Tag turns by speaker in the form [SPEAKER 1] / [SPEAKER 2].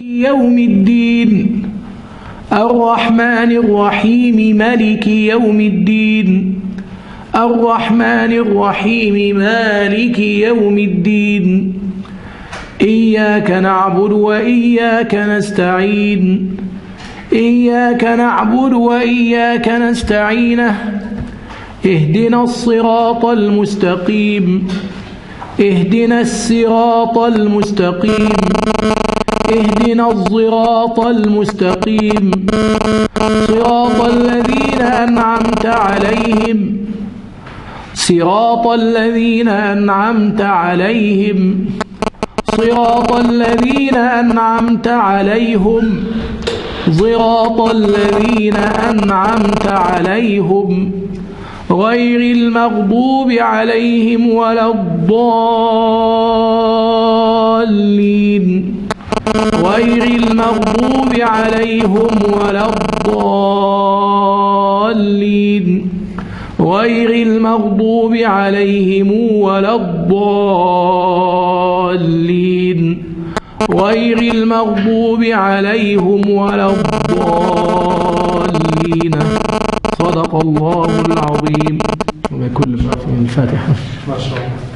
[SPEAKER 1] يوم الدين الرحمن الرحيم مالك يوم الدين الرحمن الرحيم مالك يوم الدين إياك نعبد وإياك نستعين إياك نعبد وإياك نستعين اهدنا الصراط المستقيم اهدنا الصراط المستقيم اهدنا الصراط المستقيم صراط الذين أنعمت عليهم صراط الذين أنعمت عليهم صراط الذين أنعمت عليهم صراط الذين أنعمت عليهم غير المغضوب عليهم ولا الضالين غير المغضوب عليهم ولا الضالين غير المغضوب عليهم ولا الضالين غير المغضوب عليهم ولا الضالين. صدق الله العظيم. وبكل الفاتحة. ما شاء الله.